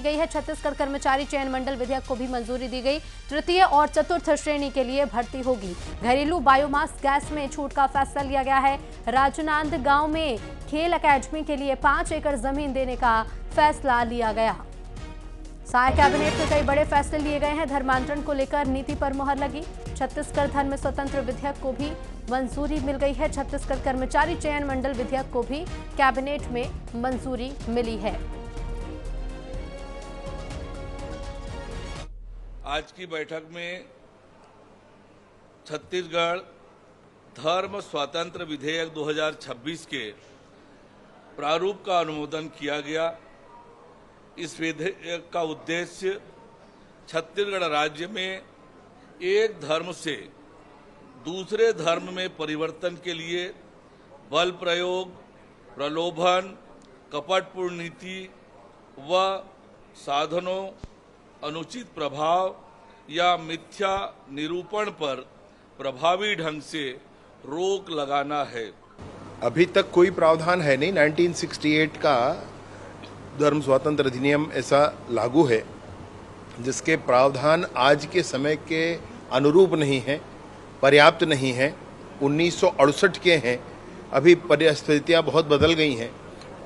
गई है। छत्तीसगढ़ कर्मचारी चयन मंडल विधेयक को भी मंजूरी दी गई। तृतीय और चतुर्थ श्रेणी के लिए भर्ती होगी। घरेलू बायोमास गैस में छूट का फैसला लिया गया है। राजनांदगांव में खेल अकादमी के लिए 5 एकड़ जमीन देने का फैसला लिया गया। साय कैबिनेट में कई बड़े फैसले लिए गए हैं। धर्मांतरण को लेकर नीति पर मुहर लगी। छत्तीसगढ़ धर्म स्वतंत्र विधेयक को भी मंजूरी मिल गई है। छत्तीसगढ़ कर्मचारी चयन मंडल विधेयक को भी कैबिनेट में मंजूरी मिली है। आज की बैठक में छत्तीसगढ़ धर्म स्वतंत्र विधेयक 2026 के प्रारूप का अनुमोदन किया गया। इस विधेयक का उद्देश्य छत्तीसगढ़ राज्य में एक धर्म से दूसरे धर्म में परिवर्तन के लिए बल प्रयोग, प्रलोभन, कपटपूर्ण नीति व साधनों, अनुचित प्रभाव या मिथ्या निरूपण पर प्रभावी ढंग से रोक लगाना है। अभी तक कोई प्रावधान है नहीं। 1968 का धर्म स्वतंत्र अधिनियम ऐसा लागू है जिसके प्रावधान आज के समय के अनुरूप नहीं है, पर्याप्त नहीं है। 1968 के हैं। अभी परिस्थितियां बहुत बदल गई हैं,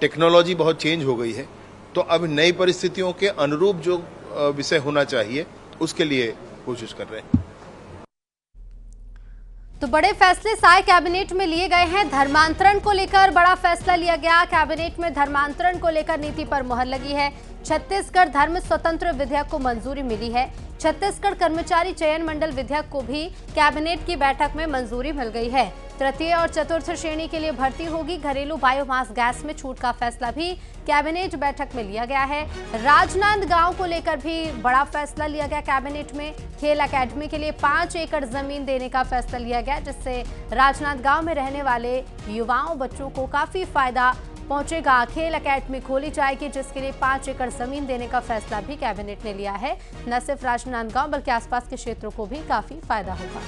टेक्नोलॉजी बहुत चेंज हो गई है, तो अब नई परिस्थितियों के अनुरूप जो विषय होना चाहिए उसके लिए कोशिश कर रहे हैं। तो बड़े फैसले साय कैबिनेट में लिए गए हैं। धर्मांतरण को लेकर बड़ा फैसला लिया गया। कैबिनेट में धर्मांतरण को लेकर नीति पर मुहर लगी है। छत्तीसगढ़ धर्म स्वतंत्र विधेयक को मंजूरी मिली है। छत्तीसगढ़ कर्मचारी चयन मंडल विधेयक को भी कैबिनेट की बैठक में मंजूरी मिल गई है। तृतीय और चतुर्थ श्रेणी के लिए भर्ती होगी। घरेलू बायोमास गैस में छूट का फैसला भी कैबिनेट बैठक में लिया गया है। राजनांदगांव को लेकर भी बड़ा फैसला लिया गया कैबिनेट में। खेल अकादमी के लिए 5 एकड़ जमीन देने का फैसला लिया गया, जिससे राजनांदगांव में रहने वाले युवाओं बच्चों को काफी फायदा पहुंचेगा। खेल अकादमी खोली जाएगी, जिसके लिए 5 एकड़ जमीन देने का फैसला भी कैबिनेट ने लिया है। न सिर्फ राजनांदगांव बल्कि आसपास के क्षेत्रों को भी काफी फायदा होगा।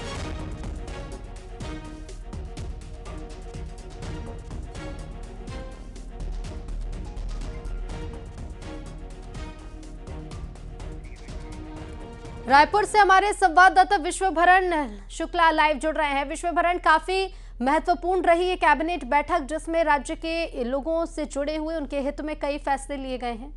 रायपुर से हमारे संवाददाता विश्वभरण शुक्ला लाइव जुड़ रहे हैं। विश्वभरण, काफी महत्वपूर्ण रही ये कैबिनेट बैठक जिसमें राज्य के लोगों से जुड़े हुए उनके हित में कई फैसले लिए गए हैं।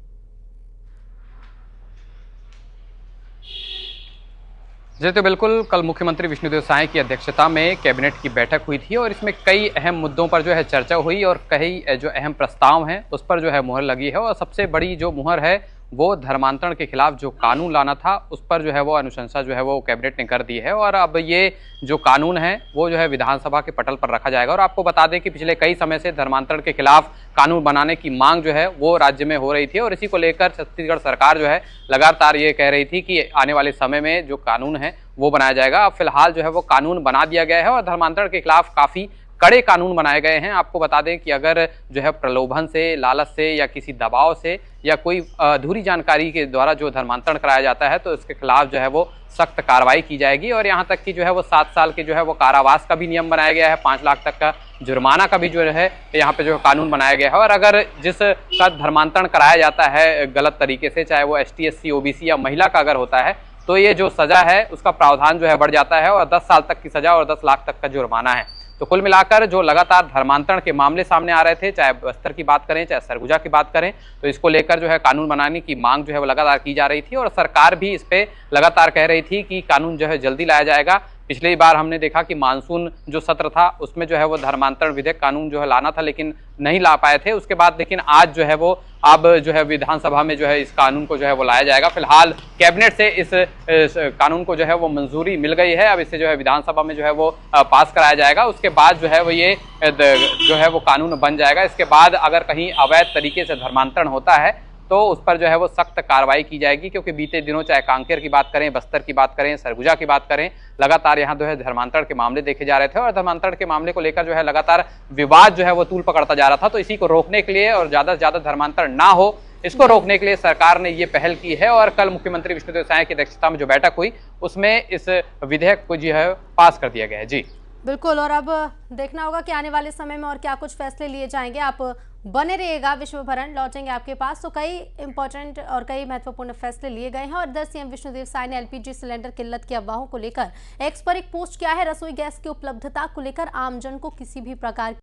जी तो बिल्कुल, कल मुख्यमंत्री विष्णुदेव साय की अध्यक्षता में कैबिनेट की बैठक हुई थी और इसमें कई अहम मुद्दों पर जो है चर्चा हुई और कई जो अहम प्रस्ताव हैं उस पर जो है मुहर लगी है। और सबसे बड़ी जो मुहर है वो धर्मांतरण के खिलाफ जो कानून लाना था उस पर जो है वो अनुशंसा जो है वो कैबिनेट ने कर दी है। और अब ये जो कानून है वो जो है विधानसभा के पटल पर रखा जाएगा। और आपको बता दें कि पिछले कई समय से धर्मांतरण के खिलाफ कानून बनाने की मांग जो है वो राज्य में हो रही थी और इसी को लेकर छत्तीसगढ़ सरकार जो है लगातार ये कह रही थी कि आने वाले समय में जो कानून है वो बनाया जाएगा। अब फिलहाल जो है वो कानून बना दिया गया है और धर्मांतरण के खिलाफ काफ़ी कड़े कानून बनाए गए हैं। आपको बता दें कि अगर जो है प्रलोभन से, लालच से या किसी दबाव से या कोई अधूरी जानकारी के द्वारा जो धर्मांतरण कराया जाता है तो इसके खिलाफ जो है वो सख्त कार्रवाई की जाएगी। और यहाँ तक कि जो है वो 7 साल के जो है वो कारावास का भी नियम बनाया गया है, 5 लाख तक का जुर्माना का भी जो है यहाँ पे जो कानून बनाया गया है। और अगर जिसका धर्मांतरण कराया जाता है गलत तरीके से, चाहे वो ST SC OBC या महिला का अगर होता है, तो ये जो सजा है उसका प्रावधान जो है बढ़ जाता है और 10 साल तक की सजा और 10 लाख तक का जुर्माना है। तो कुल मिलाकर जो लगातार धर्मांतरण के मामले सामने आ रहे थे, चाहे बस्तर की बात करें चाहे सरगुजा की बात करें, तो इसको लेकर जो है कानून बनाने की मांग जो है वो लगातार की जा रही थी और सरकार भी इस पे लगातार कह रही थी कि कानून जो है जल्दी लाया जाएगा। पिछली बार हमने देखा कि मानसून जो सत्र था उसमें जो है वो धर्मांतरण विधेयक कानून जो है लाना था लेकिन नहीं ला पाए थे। उसके बाद लेकिन आज जो है वो अब जो है विधानसभा में जो है इस कानून को जो है वो लाया जाएगा। फिलहाल कैबिनेट से इस कानून को जो है वो मंजूरी मिल गई है। अब इसे जो है विधानसभा में जो है वो पास कराया जाएगा। उसके बाद जो है वो ये जो है वो कानून बन जाएगा। इसके बाद अगर कहीं अवैध तरीके से धर्मांतरण होता है तो उस पर जो है वो सख्त कार्रवाई की जाएगी, क्योंकि बीते दिनों चाहे कांकेर की बात करें, बस्तर की बात करें, सरगुजा की बात करें, लगातार यहाँ जो है धर्मांतरण के मामले देखे जा रहे थे और धर्मांतरण के मामले को लेकर जो है लगातार विवाद जो है वो तूल पकड़ता जा रहा था। तो इसी को रोकने के लिए और ज्यादा से ज्यादा धर्मांतरण ना हो इसको रोकने के लिए सरकार ने ये पहल की है और कल मुख्यमंत्री विष्णुदेव साय की अध्यक्षता में जो बैठक हुई उसमें इस विधेयक को जो है पास कर दिया गया है। जी बिल्कुल, और अब देखना होगा कि आने वाले समय में और क्या कुछ फैसले लिए जाएंगे। आप बने रहिएगा, विश्वभरण लौटेंगे आपके पास। तो कई इंपॉर्टेंट और कई महत्वपूर्ण फैसले लिए गए हैं और इधर सीएम विष्णुदेव साय ने एलपीजी सिलेंडर किल्लत की अफवाहों को लेकर एक्स पर एक पोस्ट किया है। रसोई गैस की उपलब्धता को लेकर आमजन को किसी भी प्रकार